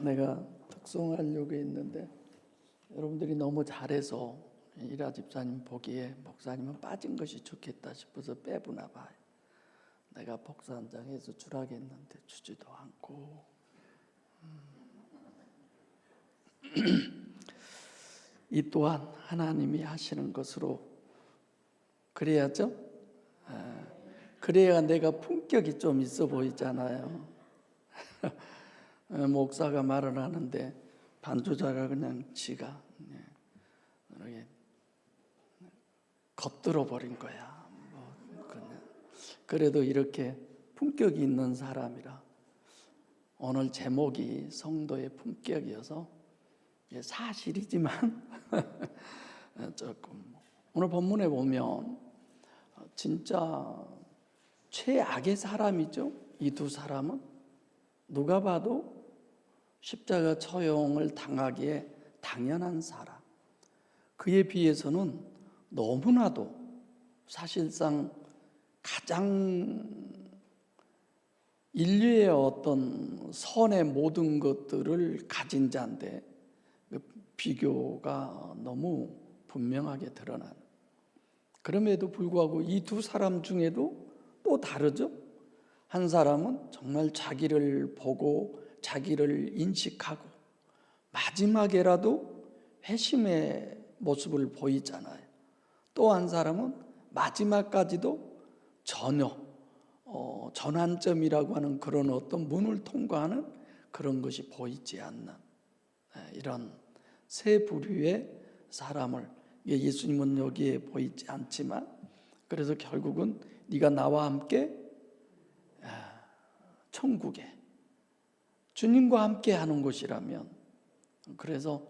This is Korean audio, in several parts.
내가 특송하려고 했는데 여러분들이 너무 잘해서 이라 집사님 보기에 목사님은 빠진 것이 좋겠다 싶어서 빼부나 봐요. 내가 복사한장해서 주라겠는데 주지도 않고 이 또한 하나님이 하시는 것으로 그래야죠. 그래야 내가 품격이 좀 있어 보이잖아요. 목사가 말을 하는데 반주자가 그냥 지가 이렇게 겉들어 버린 거야. 그냥. 그래도 이렇게 품격이 있는 사람이라 오늘 제목이 성도의 품격이어서 사실이지만 조금 오늘 본문에 보면 진짜 최악의 사람이죠. 이 두 사람은 누가 봐도 십자가 처형을 당하기에 당연한 사람. 그에 비해서는 너무나도 사실상 가장 인류의 어떤 선의 모든 것들을 가진 자인데 비교가 너무 분명하게 드러나는. 그럼에도 불구하고 이 두 사람 중에도 또 다르죠. 한 사람은 정말 자기를 보고 자기를 인식하고 마지막에라도 회심의 모습을 보이잖아요. 또 한 사람은 마지막까지도 전혀 전환점이라고 하는 그런 어떤 문을 통과하는 그런 것이 보이지 않는 이런 세 부류의 사람을 예수님은 여기에 보이지 않지만 그래서 결국은 네가 나와 함께 천국에 주님과 함께 하는 곳이라면 그래서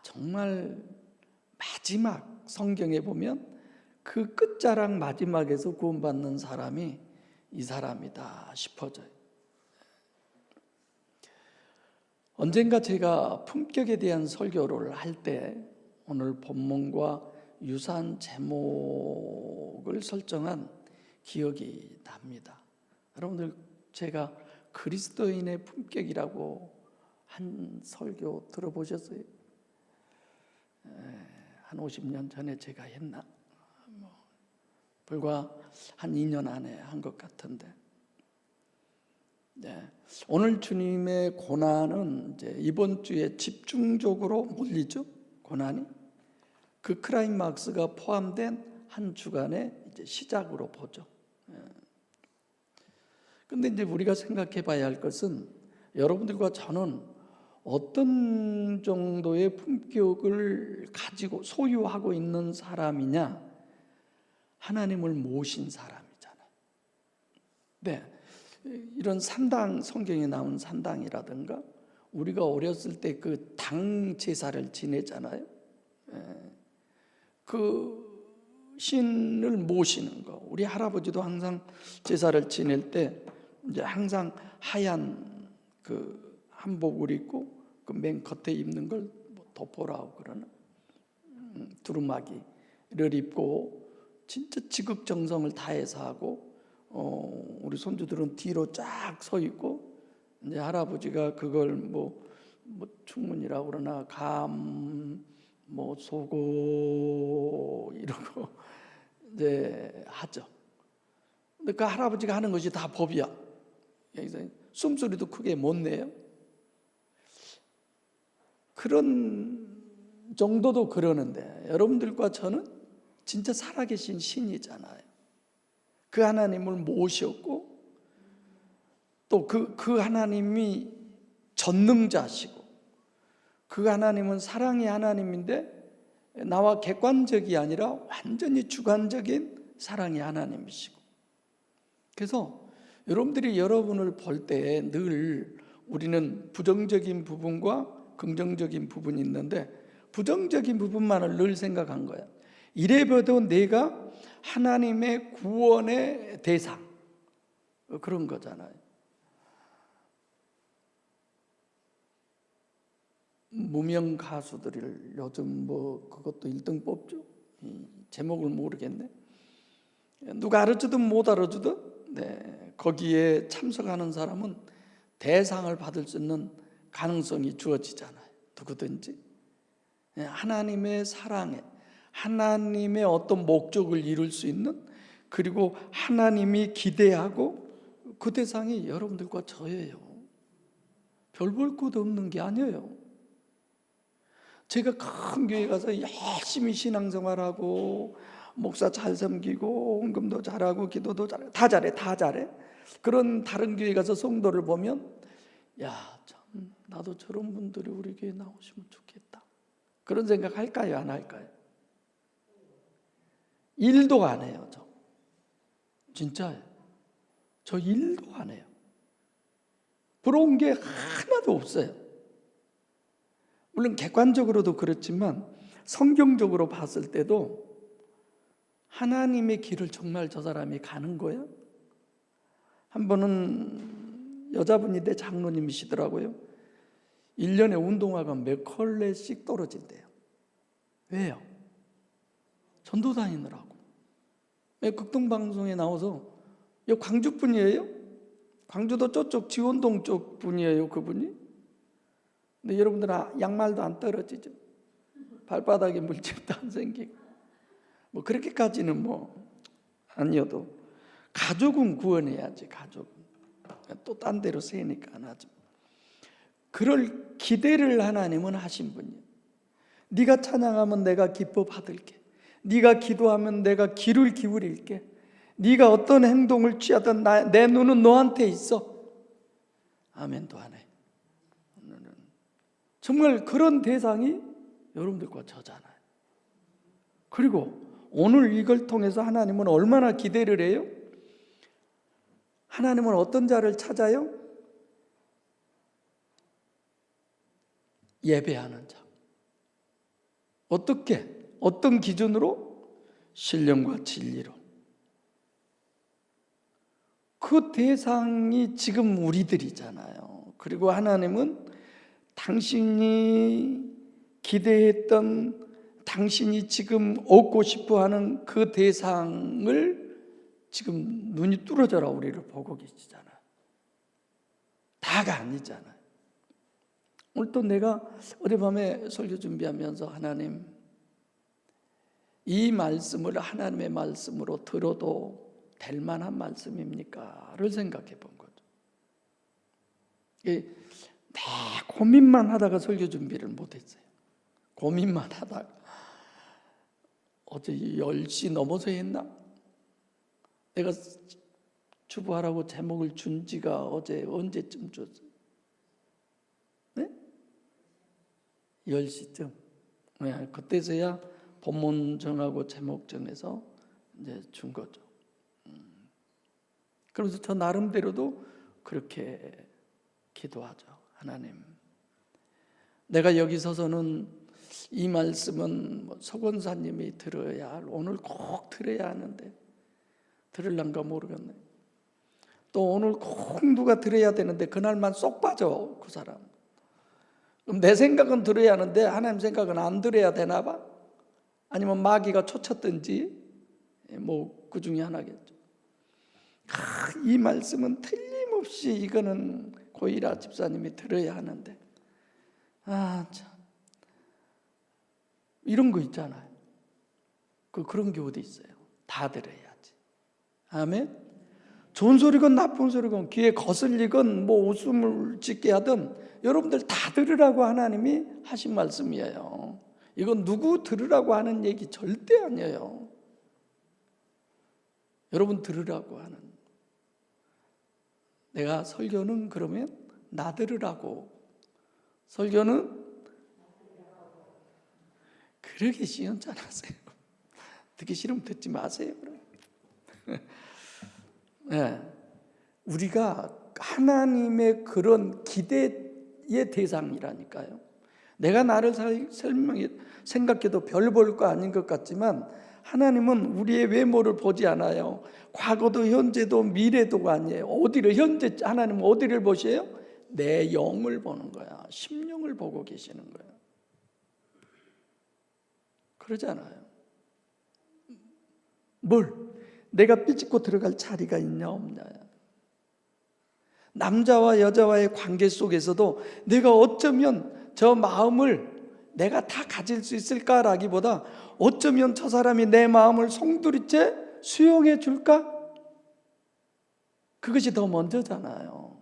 정말 마지막 성경에 보면 그 끝자락 마지막에서 구원받는 사람이 이 사람이다 싶어져요. 언젠가 제가 품격에 대한 설교를 할 때 오늘 본문과 유사한 제목을 설정한 기억이 납니다. 여러분들 제가 그리스도인의 품격이라고 한 설교 들어보셨어요? 한 50년 전에 제가 했나? 불과 한 2년 안에 한 것 같은데 오늘 주님의 고난은 이제 이번 주에 집중적으로 몰리죠. 고난이 그 클라이막스가 포함된 한 주간의 이제 시작으로 보죠. 근데 이제 우리가 생각해 봐야 할 것은 여러분들과 저는 어떤 정도의 품격을 가지고 소유하고 있는 사람이냐? 하나님을 모신 사람이잖아요. 네, 이런 산당, 성경에 나온 산당이라든가 우리가 어렸을 때 그 당 제사를 지내잖아요. 그 신을 모시는 거. 우리 할아버지도 항상 제사를 지낼 때 이제 항상 하얀 그 한복을 입고 그 맨 겉에 입는 걸 덮어라고 그러는 두루마기를 입고 진짜 지극정성을 다해서 하고 우리 손주들은 뒤로 쫙 서 있고 이제 할아버지가 그걸 뭐 충문이라고 그러나 소고 이러고 이제 하죠. 근데 그 할아버지가 하는 것이 다 법이야. 여기서 숨소리도 크게 못 내요. 그런 정도도 그러는데 여러분들과 저는 진짜 살아계신 신이잖아요. 그 하나님을 모셨고 또 그 하나님이 전능자시고 그 하나님은 사랑의 하나님인데 나와 객관적이 아니라 완전히 주관적인 사랑의 하나님이시고 그래서 여러분들이 여러분을 볼 때 늘 우리는 부정적인 부분과 긍정적인 부분이 있는데 부정적인 부분만을 늘 생각한 거야. 이래 봐도 내가 하나님의 구원의 대상 그런 거잖아요. 무명 가수들을 요즘 그것도 1등 뽑죠. 제목을 모르겠네. 누가 알아주든 못 알아주든 거기에 참석하는 사람은 대상을 받을 수 있는 가능성이 주어지잖아요. 누구든지 하나님의 사랑에, 하나님의 어떤 목적을 이룰 수 있는, 그리고 하나님이 기대하고 그 대상이 여러분들과 저예요. 별 볼 것 없는 게 아니에요. 제가 큰 교회 가서 열심히 신앙생활하고 목사 잘 섬기고 헌금도 잘하고 기도도 잘해, 다 잘해. 그런 다른 교회 가서 성도를 보면 야, 참 나도 저런 분들이 우리 교회 나오시면 좋겠다, 그런 생각 할까요? 안 할까요? 일도 안 해요. 저 진짜예요. 저 일도 안 해요. 부러운 게 하나도 없어요. 물론 객관적으로도 그렇지만 성경적으로 봤을 때도 하나님의 길을 정말 저 사람이 가는 거야? 한 번은 여자분인데 장로님이시더라고요. 1년에 운동화가 몇 컬레씩 떨어진대요. 왜요? 전도 다니느라고. 극동방송에 나와서 광주 분이에요? 광주도 저쪽 지원동 쪽 분이에요, 그분이? 근데 여러분들은 양말도 안 떨어지죠? 발바닥에 물집도 안 생기고, 뭐 그렇게까지는 뭐 아니어도 가족은 구원해야지. 가족은 또 딴 데로 세니까 안 하죠. 그럴 기대를 하나님은 하신 분이에요. 네가 찬양하면 내가 기뻐 받을게. 네가 기도하면 내가 귀를 기울일게. 네가 어떤 행동을 취하든 내 눈은 너한테 있어. 아멘도 안 해. 정말 그런 대상이 여러분들과 저잖아요. 그리고 오늘 이걸 통해서 하나님은 얼마나 기대를 해요? 하나님은 어떤 자를 찾아요? 예배하는 자. 어떻게? 어떤 기준으로? 신령과 진리로. 그 대상이 지금 우리들이잖아요. 그리고 하나님은 당신이 기대했던, 당신이 지금 얻고 싶어하는 그 대상을 지금 눈이 뚫어져라 우리를 보고 계시잖아요. 다가 아니잖아요. 오늘 또 내가 어젯밤에 설교 준비하면서 하나님, 이 말씀을 하나님의 말씀으로 들어도 될 만한 말씀입니까? 를 생각해 본 거죠. 내 고민만 하다가 설교 준비를 못했어요. 고민만 하다가 어제 10시 넘어서 했나? 내가 주부하라고 제목을 준 지가 어제 언제쯤 줬어요? 네? 10시쯤. 네, 그때서야 본문 정하고 제목 정해서 이제 준 거죠. 그래서 저 나름대로도 그렇게 기도하죠. 하나님, 내가 여기 서서는 이 말씀은 서 권사님이 들어야 할, 오늘 꼭 들어야 하는데 들을란가 모르겠네. 또 오늘 꼭 누가 들어야 되는데 그날만 쏙 빠져, 그 사람. 그럼 내 생각은 들어야 하는데 하나님 생각은 안 들어야 되나 봐? 아니면 마귀가 쫓았든지 뭐 그 중에 하나겠죠. 이 말씀은 틀림없이 이거는 고이라 집사님이 들어야 하는데, 참 이런 거 있잖아요. 그런 게 어디 있어요? 다 들어야지. 아멘. 좋은 소리건 나쁜 소리건 귀에 거슬리건 뭐 웃음을 짓게 하든 여러분들 다 들으라고 하나님이 하신 말씀이에요. 이건 누구 들으라고 하는 얘기 절대 아니에요. 여러분 들으라고 하는. 내가 설교는 그러면 나 들으라고. 설교는 그러기 시원찮으세요. 듣기 싫으면 듣지 마세요. 네, 우리가 하나님의 그런 기대의 대상이라니까요. 내가 나를 생각해도 별 볼 거 아닌 것 같지만 하나님은 우리의 외모를 보지 않아요. 과거도 현재도 미래도가 아니에요. 현재 하나님은 어디를 보세요? 내 영을 보는 거야. 심령을 보고 계시는 거예요. 그러잖아요. 뭘? 내가 삐짓고 들어갈 자리가 있냐 없냐. 남자와 여자와의 관계 속에서도 내가 어쩌면 저 마음을 내가 다 가질 수 있을까라기보다 어쩌면 저 사람이 내 마음을 송두리째 수용해 줄까? 그것이 더 먼저잖아요.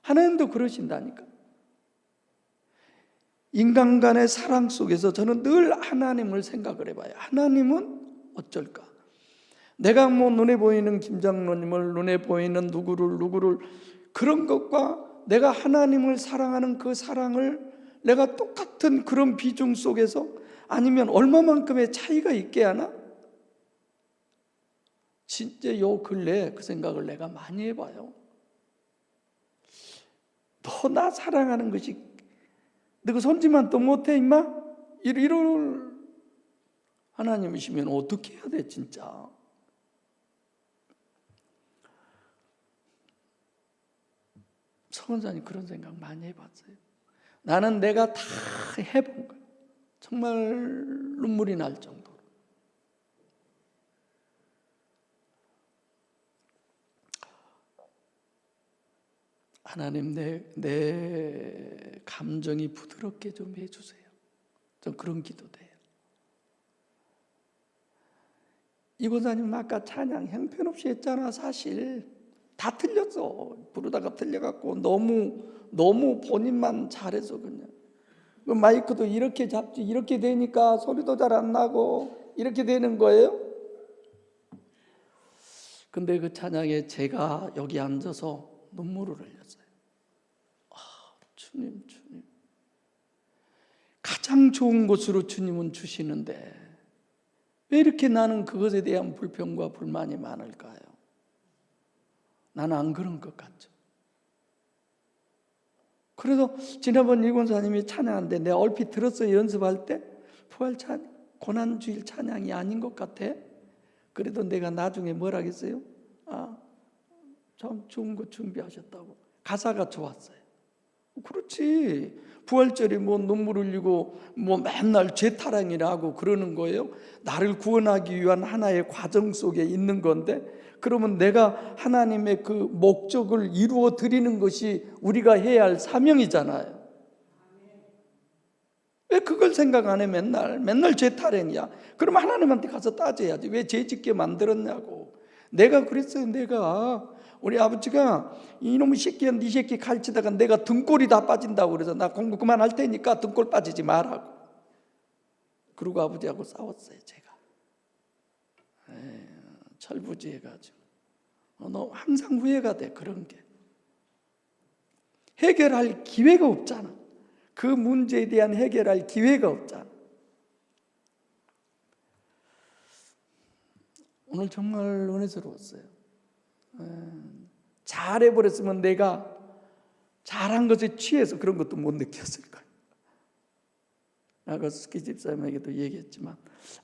하나님도 그러신다니까. 인간 간의 사랑 속에서 저는 늘 하나님을 생각을 해봐요. 하나님은 어쩔까? 내가 뭐 눈에 보이는 김장로님을, 눈에 보이는 누구를 그런 것과 내가 하나님을 사랑하는 그 사랑을 내가 똑같은 그런 비중 속에서 아니면 얼마만큼의 차이가 있게 하나? 진짜 요 근래에 그 생각을 내가 많이 해봐요. 너 나 사랑하는 것이 너그 손짓만 또 못해 임마? 이럴 하나님이시면 어떻게 해야 돼 진짜? 성원사님 그런 생각 많이 해봤어요. 나는 내가 다 해본 거예요. 정말 눈물이 날 정도로. 하나님 내 감정이 부드럽게 좀 해주세요. 좀 그런 기도돼요. 이 권사님은 아까 찬양 형편없이 했잖아. 사실 다 틀렸어. 부르다가 틀려갖고 너무 본인만 잘해서 그냥 그 마이크도 이렇게 잡지 이렇게 되니까 소리도 잘 안 나고 이렇게 되는 거예요. 근데 그 찬양에 제가 여기 앉아서 눈물을 흘렸어요. 주님 가장 좋은 곳으로 주님은 주시는데 왜 이렇게 나는 그것에 대한 불평과 불만이 많을까요? 나는 안 그런 것 같죠. 그래서 지난번 이권사님이 찬양하는데 내가 얼핏 들었어요. 연습할 때 부활 찬양, 고난주일 찬양이 아닌 것 같아. 그래도 내가 나중에 뭐라 했어요? 참 좋은 거 준비하셨다고. 가사가 좋았어요. 그렇지. 부활절에 뭐 눈물 흘리고 뭐 맨날 죄타령이라 하고 그러는 거예요. 나를 구원하기 위한 하나의 과정 속에 있는 건데, 그러면 내가 하나님의 그 목적을 이루어 드리는 것이 우리가 해야 할 사명이잖아요. 왜 그걸 생각 안 해? 맨날 죄타령이야. 그럼 하나님한테 가서 따져야지. 왜 죄 짓게 만들었냐고. 내가 그랬어요. 내가 우리 아버지가 이놈의 새끼야 네 새끼 가르치다가 내가 등골이 다 빠진다고 그래서 나 공부 그만할 테니까 등골 빠지지 말라고. 그러고 아버지하고 싸웠어요. 제가 철부지해가지고. 너 항상 후회가 돼. 그런 게 해결할 기회가 없잖아. 그 문제에 대한 해결할 기회가 없잖아. 오늘 정말 은혜스러웠어요. 잘해버렸으면 내가 잘한 것에 취해서 그런 것도 못 느꼈을 거예요. 아까 스키 집사님에게도 얘기했지만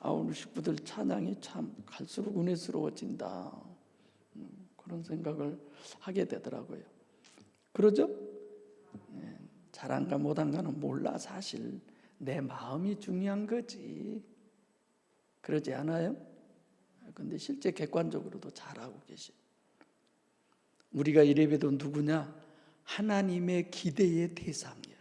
우리 식구들 찬양이 참 갈수록 은혜스러워진다. 그런 생각을 하게 되더라고요. 그러죠? 잘한가 못한가는 몰라. 사실 내 마음이 중요한 거지. 그러지 않아요? 근데 실제 객관적으로도 잘하고 계시. 우리가 이래봬도 누구냐? 하나님의 기대의 대상이에요.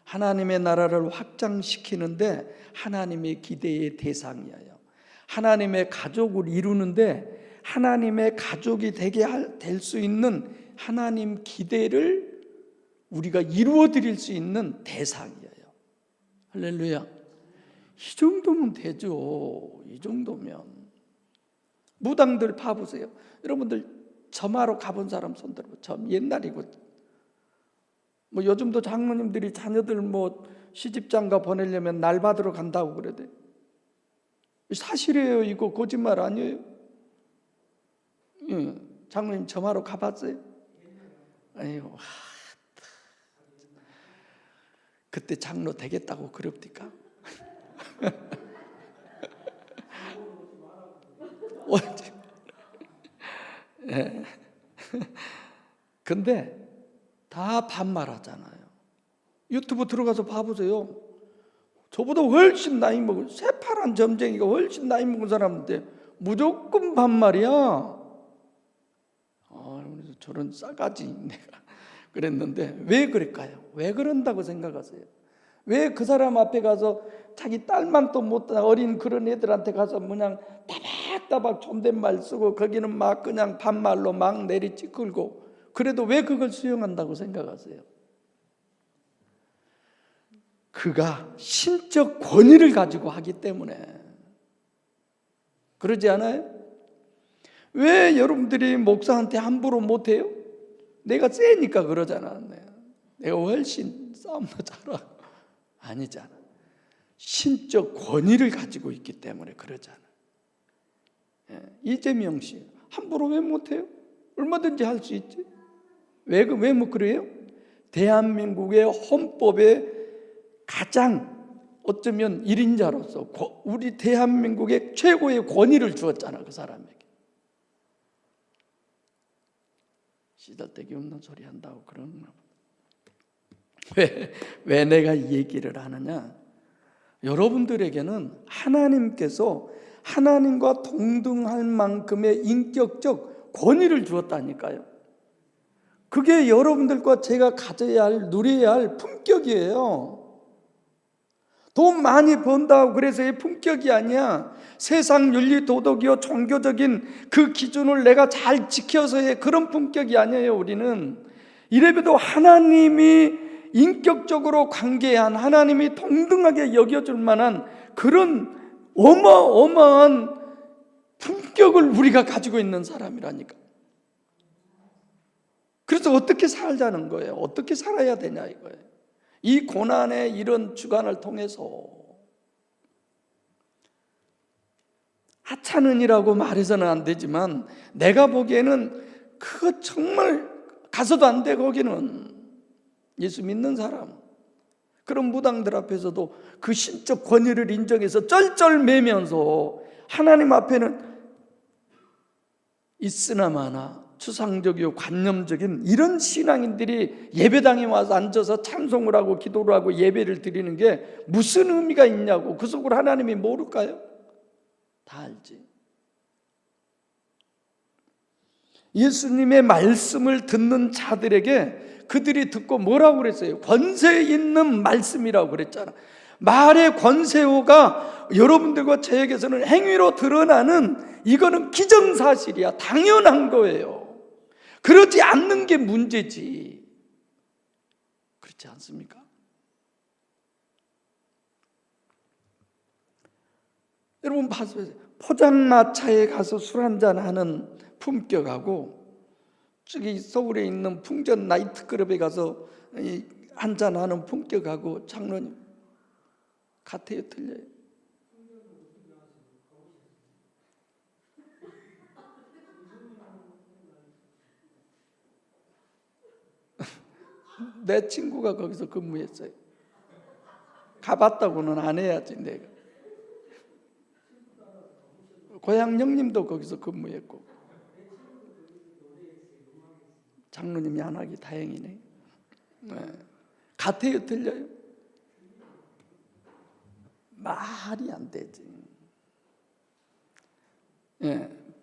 하나님의 나라를 확장시키는데 하나님의 기대의 대상이에요. 하나님의 가족을 이루는데 하나님의 가족이 되게 될 수 있는 하나님 기대를 우리가 이루어 드릴 수 있는 대상이에요. 할렐루야. 이 정도면 되죠. 이 정도면. 무당들 봐보세요. 여러분들 점하러 가본 사람 손 들어보. 점 옛날이고 뭐 요즘도 장로님들이 자녀들 뭐 시집장가 보내려면 날 받으러 간다고 그러대. 사실이에요. 이거 거짓말 아니에요. 장로님 점하러 가봤어요? 아이고, 그때 장로 되겠다고 그럽니까? 예. 근데 다 반말하잖아요. 유튜브 들어가서 봐보세요. 저보다 훨씬 나이 먹은 새파란 점쟁이가 훨씬 나이 먹은 사람인데 무조건 반말이야. 그래서 저런 싸가지 내가 그랬는데 왜 그럴까요? 왜 그런다고 생각하세요? 왜 그 사람 앞에 가서 자기 딸만 또 못 어린 그런 애들한테 가서 그냥 따박따박 존댓말 쓰고 거기는 막 그냥 반말로 막 내리 찌끌고 그래도 왜 그걸 수용한다고 생각하세요? 그가 신적 권위를 가지고 하기 때문에 그러지 않아요? 왜 여러분들이 목사한테 함부로 못해요? 내가 세니까 그러잖아. 내가 훨씬 싸움도 잘하고 아니잖아. 신적 권위를 가지고 있기 때문에 그러잖아. 이재명 씨 함부로 왜 못해요? 얼마든지 할 수 있지. 왜 뭐 그래요? 대한민국의 헌법에 가장 어쩌면 1인자로서 우리 대한민국의 최고의 권위를 주었잖아. 그 사람에게. 시달데기 없는 소리 한다고 그러는 거야. 왜 내가 이 얘기를 하느냐? 여러분들에게는 하나님께서 하나님과 동등할 만큼의 인격적 권위를 주었다니까요. 그게 여러분들과 제가 가져야 할, 누려야 할 품격이에요. 돈 많이 번다고 그래서 이 품격이 아니야. 세상 윤리 도덕이요 종교적인 그 기준을 내가 잘 지켜서의 그런 품격이 아니에요. 우리는 이래봬도 하나님이 인격적으로 관계한, 하나님이 동등하게 여겨줄 만한 그런 어마어마한 품격을 우리가 가지고 있는 사람이라니까. 그래서 어떻게 살자는 거예요? 어떻게 살아야 되냐 이거예요. 이 고난의 이런 주간을 통해서 하찮은이라고 말해서는 안 되지만 내가 보기에는 그거 정말 가서도 안 돼. 거기는 예수 믿는 사람 그런 무당들 앞에서도 그 신적 권위를 인정해서 쩔쩔매면서 하나님 앞에는 있으나마나 추상적이고 관념적인 이런 신앙인들이 예배당에 와서 앉아서 찬송을 하고 기도를 하고 예배를 드리는 게 무슨 의미가 있냐고. 그 속을 하나님이 모를까요? 다 알지. 예수님의 말씀을 듣는 자들에게 그들이 듣고 뭐라고 그랬어요? 권세 있는 말씀이라고 그랬잖아. 말의 권세호가 여러분들과 저에게서는 행위로 드러나는 이거는 기정사실이야. 당연한 거예요. 그러지 않는 게 문제지. 그렇지 않습니까? 여러분 봐세요. 포장마차에 가서 술 한잔 하는 품격하고 저기 서울에 있는 풍전 나이트클럽에 가서 한잔 하는 품격하고 장로님 같아요? 틀려요? 내 친구가 거기서 근무했어요. 가봤다고는 안 해야지 내가. 고향 형님도 거기서 근무했고. 장로님이 안 하기 다행이네. 같아요? 틀려요? 말이 안 되지.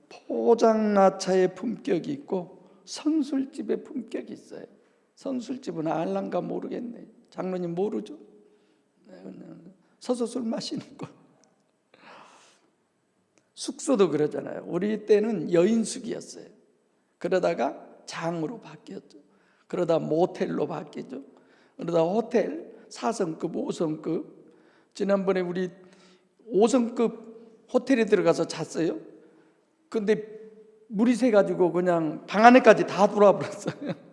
포장마차의 품격이 있고 선술집의 품격이 있어요. 선술집은 알란가 모르겠네. 장로님 모르죠? 서서 술 마시는 거. 숙소도 그러잖아요. 우리 때는 여인숙이었어요. 그러다가 장으로 바뀌었죠. 그러다 모텔로 바뀌죠. 그러다 호텔 4성급, 5성급. 지난번에 우리 5성급 호텔에 들어가서 잤어요. 근데 물이 새가지고 그냥 방 안에까지 다 돌아버렸어요.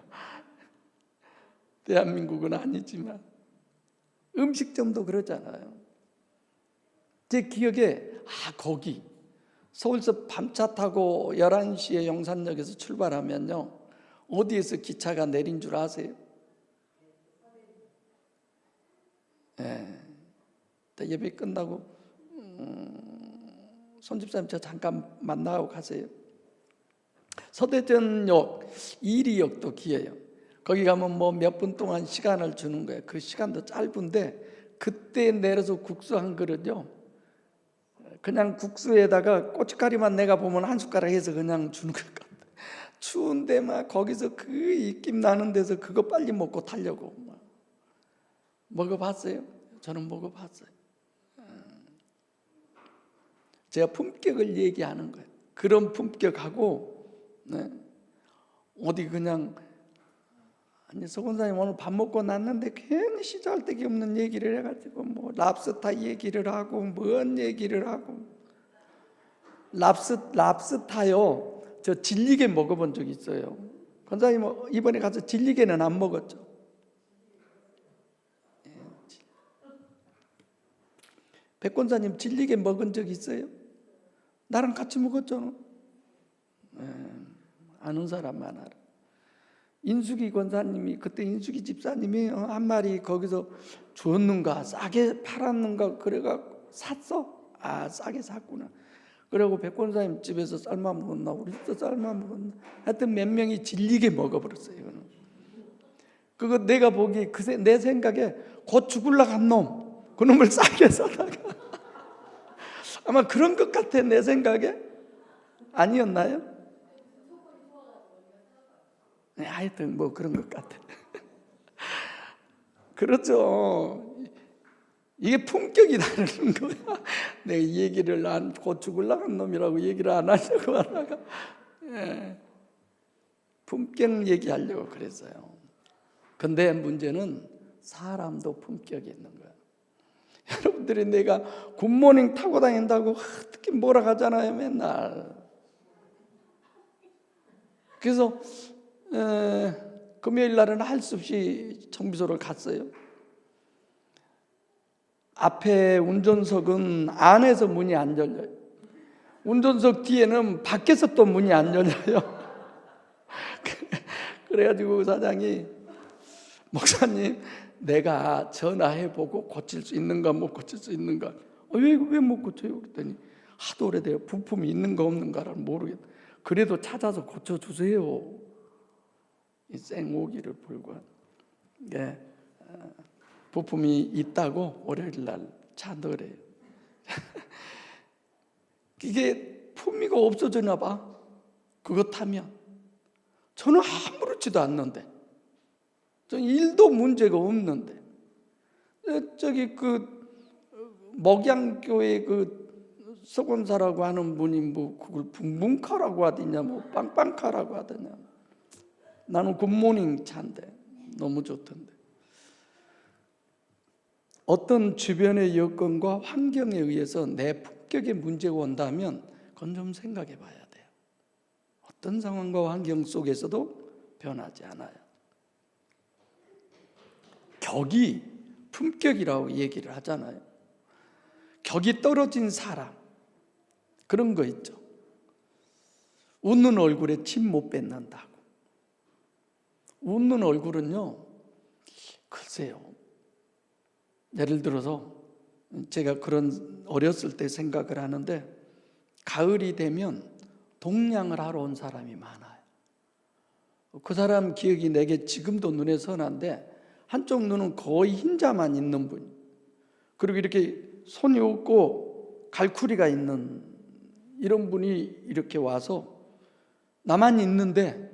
대한민국은 아니지만 음식점도 그러잖아요. 제 기억에 거기 서울서 밤차 타고 11시에 용산역에서 출발하면요 어디에서 기차가 내린 줄 아세요? 예배 끝나고 손집사님 저 잠깐 만나고 가세요. 서대전역 1위역도 기어요. 거기 가면 뭐 몇 분 동안 시간을 주는 거예요. 그 시간도 짧은데 그때 내려서 국수 한 그릇요. 그냥 국수에다가 고춧가루만 내가 보면 한 숟가락 해서 그냥 주는 것 같아요. 추운데 막 거기서 그 입김 나는 데서 그거 빨리 먹고 타려고 막. 먹어봤어요? 저는 먹어봤어요. 제가 품격을 얘기하는 거예요. 그런 품격하고, 네. 어디 그냥, 아니 서권사님 오늘 밥 먹고 났는데 괜히 시잘데기 없는 얘기를 해가지고 뭐 랍스타 얘기를 하고 뭔 얘기를 하고. 랍스타요, 저 질리게 먹어본 적 있어요. 권사님 이번에 가서 질리게는 안 먹었죠? 백권사님 질리게 먹은 적 있어요? 나랑 같이 먹었잖아. 아는 사람만 알아. 인숙이 권사님이, 그때 인숙이 집사님이 한 마리 거기서 줬는가 싸게 팔았는가 그래가 샀어. 아, 싸게 샀구나. 그리고 백권사님 집에서 삶아 먹었나 우리도 삶아 먹었나 하여튼 몇 명이 질리게 먹어버렸어요. 이거는. 그거 내가 보기 내 생각에 곧 죽을라 간 놈, 그놈을 싸게 사다가 아마 그런 것 같아. 내 생각에 아니었나요? 네, 하여튼 뭐 그런 것 같아. 그렇죠. 이게 품격이 다른 거야. 내가 이 얘기를 곧 죽을라 간 놈이라고 얘기를 안 하려고 하다가 품격 얘기하려고 그랬어요. 근데 문제는 사람도 품격이 있는 거야. 여러분들이 내가 굿모닝 타고 다닌다고 특히 뭐라 하잖아요, 맨날. 그래서 금요일 날은 할 수 없이 정비소를 갔어요. 앞에 운전석은 안에서 문이 안 열려요. 운전석 뒤에는 밖에서 또 문이 안 열려요. 그래가지고 사장이, 목사님 내가 전화해보고 고칠 수 있는가 못 고칠 수 있는가. 왜 못 고쳐요? 그랬더니 하도 오래돼요. 부품이 있는가 없는가를 모르겠다. 그래도 찾아서 고쳐주세요. 이 생오기를 불과 부품이 있다고 월요일 날 차 넣으래요. 이게 품위가 없어지나 봐. 그거 타면 저는 아무렇지도 않는데, 저 일도 문제가 없는데, 저기 그 목양교회 그 서권사라고 하는 분이 뭐 그걸 붕붕카라고 하더냐 뭐 빵빵카라고 하더냐. 나는 굿모닝 차인데 너무 좋던데. 어떤 주변의 여건과 환경에 의해서 내 품격에 문제가 온다면 그건 좀 생각해 봐야 돼요. 어떤 상황과 환경 속에서도 변하지 않아요. 격이 품격이라고 얘기를 하잖아요. 격이 떨어진 사람, 그런 거 있죠. 웃는 얼굴에 침 못 뱉는다고. 웃는 얼굴은요, 글쎄요, 예를 들어서 제가 그런 어렸을 때 생각을 하는데, 가을이 되면 동냥을 하러 온 사람이 많아요. 그 사람 기억이 내게 지금도 눈에 선한데, 한쪽 눈은 거의 흰자만 있는 분, 그리고 이렇게 손이 없고 갈쿠리가 있는 이런 분이 이렇게 와서 나만 있는데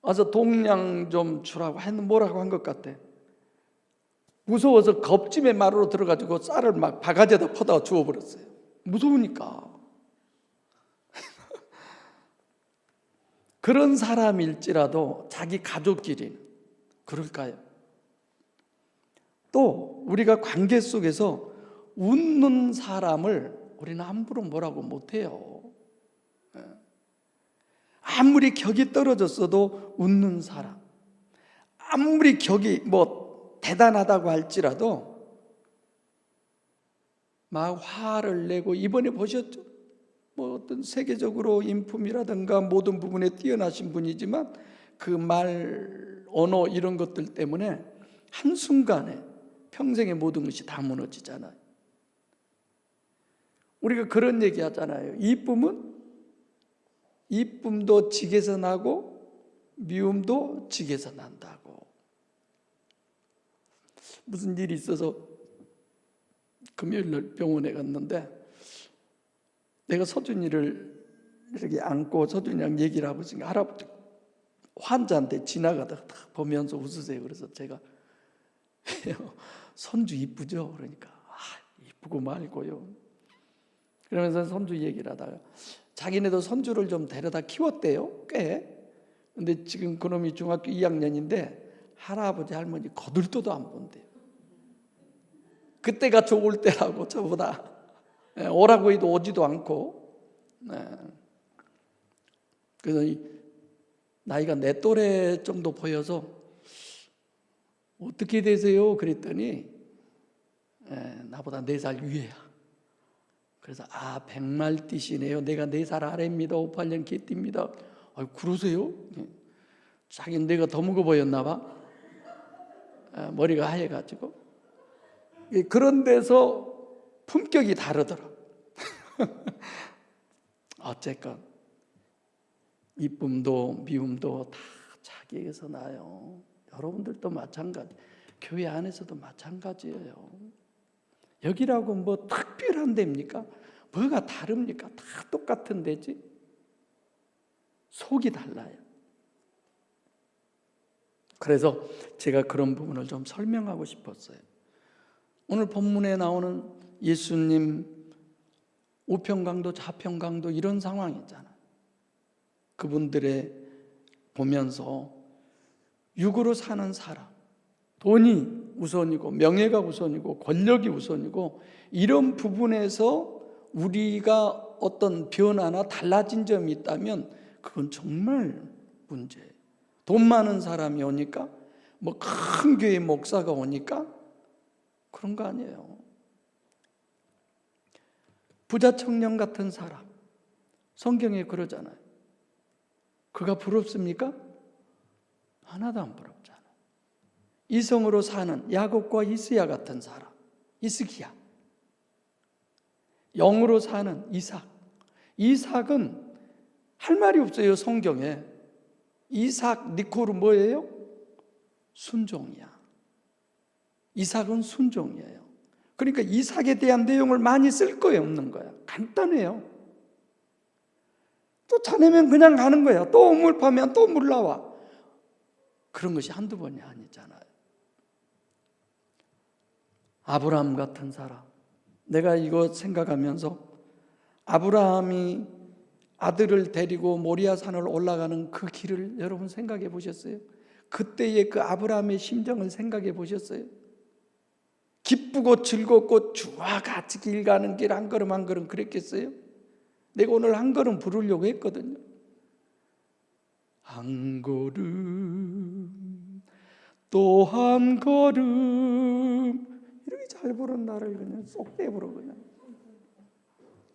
와서 동냥 좀 주라고 했는데 뭐라고 한 것 같아. 무서워서 겁짐에 마루로 들어가지고 쌀을 막 바가지에다 퍼다 주워버렸어요. 무서우니까. 그런 사람일지라도 자기 가족끼리는 그럴까요? 또 우리가 관계 속에서 웃는 사람을 우리는 함부로 뭐라고 못해요. 아무리 격이 떨어졌어도 웃는 사람, 아무리 격이 뭐 대단하다고 할지라도 막 화를 내고, 이번에 보셨죠? 뭐 어떤 세계적으로 인품이라든가 모든 부분에 뛰어나신 분이지만 그 말, 언어 이런 것들 때문에 한순간에 평생의 모든 것이 다 무너지잖아요. 우리가 그런 얘기 하잖아요. 이쁨도 직에서 나고 미움도 직에서 난다고. 무슨 일이 있어서 금요일 날 병원에 갔는데, 내가 서준이를 이렇게 안고 서준이랑 얘기를 하고 있으니까 할아버지 환자한테 지나가다가 딱 보면서 웃으세요. 그래서 제가 손주 이쁘죠? 그러니까 이쁘고 말고요. 그러면서 손주 얘기를 하다가 자기네도 손주를 좀 데려다 키웠대요. 꽤. 근데 지금 그놈이 중학교 2학년인데 할아버지 할머니 거들떠도 안 본대요. 그때가 좋을 때라고 저보다 오라고 해도 오지도 않고. 그래서 나이가 내 또래 정도 보여서 어떻게 되세요? 그랬더니 나보다 4살 위에야. 그래서 100말띠시네요. 내가 4살 아래입니다. 5, 8년 개띠입니다. 그러세요? 자기는 내가 더 무거 보였나 봐. 머리가 하얘가지고. 그런 데서 품격이 다르더라. 어쨌건 이쁨도 미움도 다 자기에게서 나요. 여러분들도 마찬가지. 교회 안에서도 마찬가지예요. 여기라고 뭐 특별한 데입니까? 뭐가 다릅니까? 다 똑같은 데지. 속이 달라요. 그래서 제가 그런 부분을 좀 설명하고 싶었어요. 오늘 본문에 나오는 예수님 우편강도 좌편강도 이런 상황이잖아요. 그분들의 보면서 육으로 사는 사람, 돈이 우선이고 명예가 우선이고 권력이 우선이고 이런 부분에서 우리가 어떤 변화나 달라진 점이 있다면 그건 정말 문제예요. 돈 많은 사람이 오니까 뭐 큰 교회 목사가 오니까 그런 거 아니에요. 부자 청년 같은 사람 성경에 그러잖아요. 그가 부럽습니까? 하나도 안 부럽잖아요. 이성으로 사는 야곱과 이스야 같은 사람, 이스기야. 영으로 사는 이삭. 이삭은 할 말이 없어요. 성경에. 이삭 니코르 뭐예요? 순종이야. 이삭은 순종이에요. 그러니까 이삭에 대한 내용을 많이 쓸 거예요, 없는 거야. 간단해요. 또 자네면 그냥 가는 거야. 또 물 파면 또 물 나와. 그런 것이 한두 번이 아니잖아요. 아브라함 같은 사람. 내가 이거 생각하면서 아브라함이 아들을 데리고 모리아산을 올라가는 그 길을 여러분 생각해 보셨어요? 그때의 그 아브라함의 심정을 생각해 보셨어요? 기쁘고 즐겁고 주와 같이 길 가는 길 한 걸음 한 걸음 그랬겠어요? 내가 오늘 한 걸음 부르려고 했거든요. 한 걸음 또 한 걸음 이렇게 잘 부른 나를 그냥 쏙 빼부러 그냥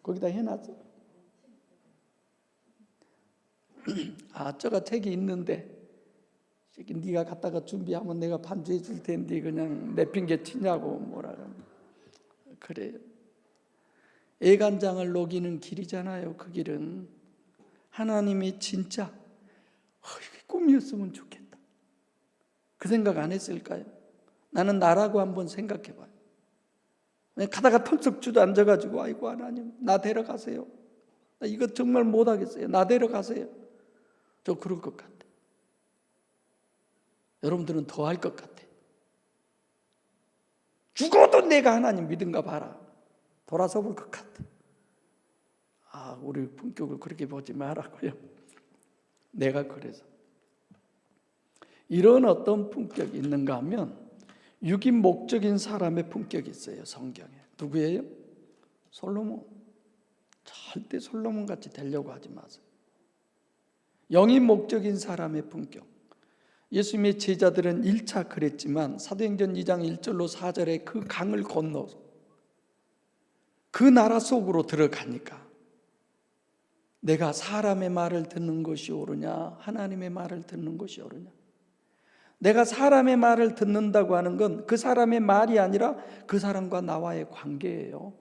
거기다 해놨어. 저가 책이 있는데 네가 갖다가 준비하면 내가 반주해 줄 텐데 그냥 내 핑계 치냐고 뭐라 그래요. 애간장을 녹이는 길이잖아요. 그 길은 하나님이 진짜 이게 꿈이었으면 좋겠다. 그 생각 안 했을까요? 나는 나라고 한번 생각해봐요. 가다가 털썩 주저앉아가지고 아이고 하나님 나 데려가세요. 나 이거 정말 못하겠어요. 나 데려가세요. 저 그럴 것 같아. 여러분들은 더 할 것 같아. 죽어도 내가 하나님 믿은가 봐라. 돌아서 볼 것 같아. 우리 품격을 그렇게 보지 말라고요. 내가 그래서 이런 어떤 품격이 있는가 하면 육인 목적인 사람의 품격이 있어요. 성경에. 누구예요? 솔로몬. 절대 솔로몬 같이 되려고 하지 마세요. 영인 목적인 사람의 품격. 예수님의 제자들은 1차 그랬지만 사도행전 2장 1절로 4절에 그 강을 건너서 그 나라 속으로 들어가니까 내가 사람의 말을 듣는 것이 옳으냐 하나님의 말을 듣는 것이 옳으냐. 내가 사람의 말을 듣는다고 하는 건 그 사람의 말이 아니라 그 사람과 나와의 관계예요.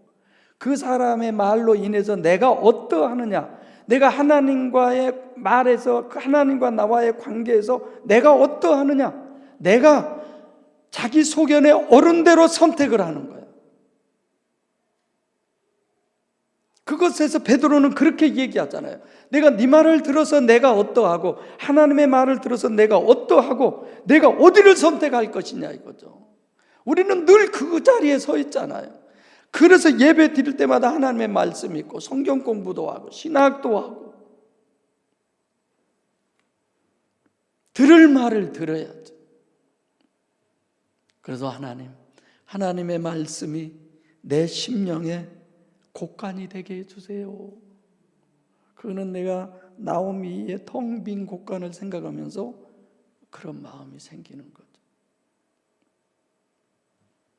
그 사람의 말로 인해서 내가 어떠하느냐, 내가 하나님과의 말에서 그 하나님과 나와의 관계에서 내가 어떠하느냐, 내가 자기 소견에 옳은 대로 선택을 하는 거예요. 그것에서 베드로는 그렇게 얘기하잖아요. 내가 네 말을 들어서 내가 어떠하고 하나님의 말을 들어서 내가 어떠하고 내가 어디를 선택할 것이냐 이거죠. 우리는 늘 그 자리에 서 있잖아요. 그래서 예배 드릴 때마다 하나님의 말씀이 있고 성경 공부도 하고 신학도 하고 들을 말을 들어야죠. 그래서 하나님의 말씀이 내 심령에 곡간이 되게 해주세요. 그거는 내가 나오미의 텅 빈 곡간을 생각하면서 그런 마음이 생기는 거죠.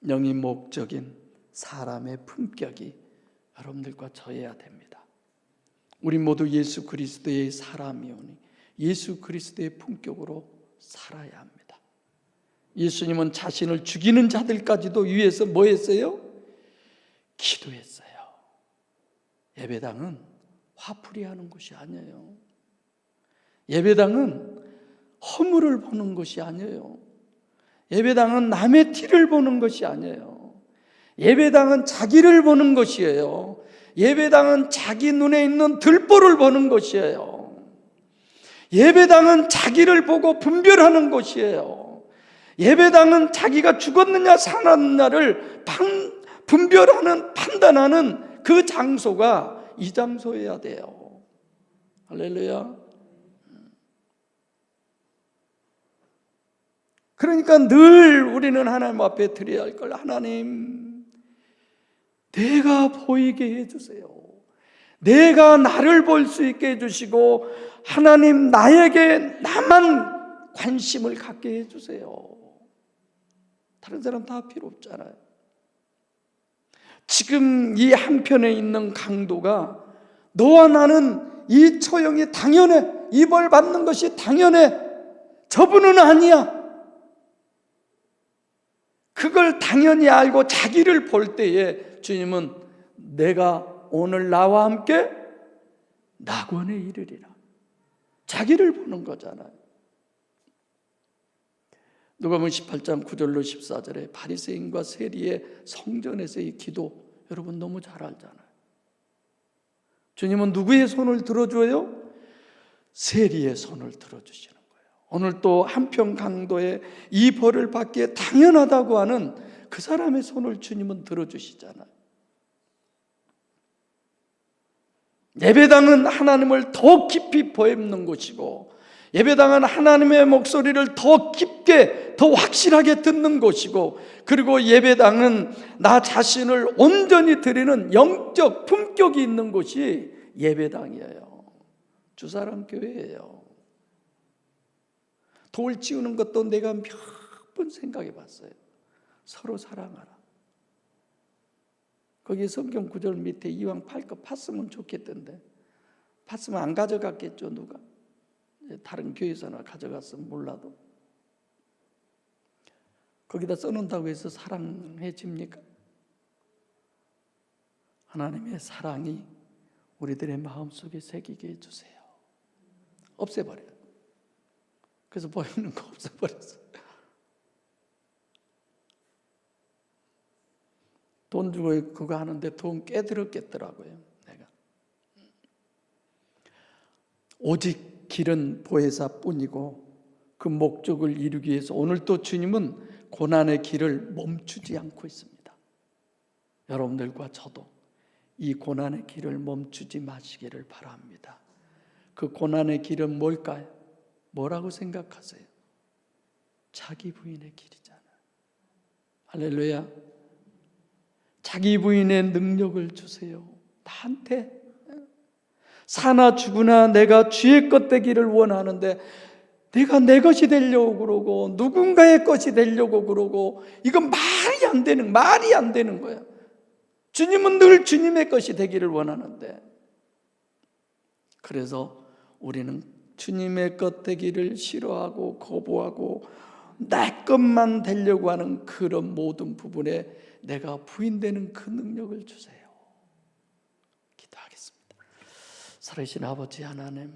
영이 목적인 사람의 품격이 여러분들과 저해야 됩니다. 우리 모두 예수 그리스도의 사람이오니 예수 그리스도의 품격으로 살아야 합니다. 예수님은 자신을 죽이는 자들까지도 위해서 뭐 했어요? 기도했어요. 예배당은 화풀이하는 곳이 아니에요. 예배당은 허물을 보는 것이 아니에요. 예배당은 남의 티를 보는 것이 아니에요. 예배당은 자기를 보는 것이에요. 예배당은 자기 눈에 있는 들보를 보는 것이에요. 예배당은 자기를 보고 분별하는 곳이에요. 예배당은 자기가 죽었느냐 살았느냐를 분별하는 판단하는 그 장소가 이 장소여야 돼요. 할렐루야. 그러니까 늘 우리는 하나님 앞에 드려야 할 걸, 하나님 내가 보이게 해주세요. 내가 나를 볼 수 있게 해주시고 하나님 나에게 나만 관심을 갖게 해주세요. 다른 사람 다 필요 없잖아요. 지금 이 한편에 있는 강도가 너와 나는 이 처형이 당연해, 이 벌 받는 것이 당연해, 저분은 아니야. 그걸 당연히 알고 자기를 볼 때에 주님은 내가 오늘 나와 함께 낙원에 이르리라. 자기를 보는 거잖아요. 누가복음 18장 9절로 14절에 바리새인과 세리의 성전에서의 기도, 여러분 너무 잘 알잖아요. 주님은 누구의 손을 들어줘요? 세리의 손을 들어주시는 거예요. 오늘 또 한편 강도의 이 벌을 받기에 당연하다고 하는 그 사람의 손을 주님은 들어주시잖아요. 예배당은 하나님을 더 깊이 보입는 곳이고, 예배당은 하나님의 목소리를 더 깊게 더 확실하게 듣는 곳이고, 그리고 예배당은 나 자신을 온전히 드리는 영적 품격이 있는 곳이 예배당이에요. 주사람 교회예요. 돌 치우는 것도 내가 몇 번 생각해 봤어요. 서로 사랑하라. 거기 성경 구절 밑에 이왕 팔 거 팠으면 좋겠던데, 팠으면 안 가져갔겠죠 누가? 다른 교회에서나 가져갔으면 몰라도. 거기다 써놓는다고 해서 사랑해집니까? 하나님의 사랑이 우리들의 마음속에 새기게 해주세요. 없애버려요. 그래서 보이는 거 없애버렸어요. 돈 주고 그거 하는데 돈 꽤 들었겠더라고요. 내가 오직 길은 보혜사뿐이고 그 목적을 이루기 위해서 오늘 또 주님은 고난의 길을 멈추지 않고 있습니다. 여러분들과 저도 이 고난의 길을 멈추지 마시기를 바랍니다. 그 고난의 길은 뭘까요? 뭐라고 생각하세요? 자기 부인의 길이잖아요. 할렐루야. 자기 부인의 능력을 주세요. 나한테. 사나 죽으나 내가 주의 것 되기를 원하는데 내가 내 것이 되려고 그러고 누군가의 것이 되려고 그러고, 이건 말이 안 되는 거야. 주님은 늘 주님의 것이 되기를 원하는데, 그래서 우리는 주님의 것 되기를 싫어하고 거부하고 내 것만 되려고 하는 그런 모든 부분에 내가 부인되는 그 능력을 주세요. 기도하겠습니다. 살아계신 아버지 하나님,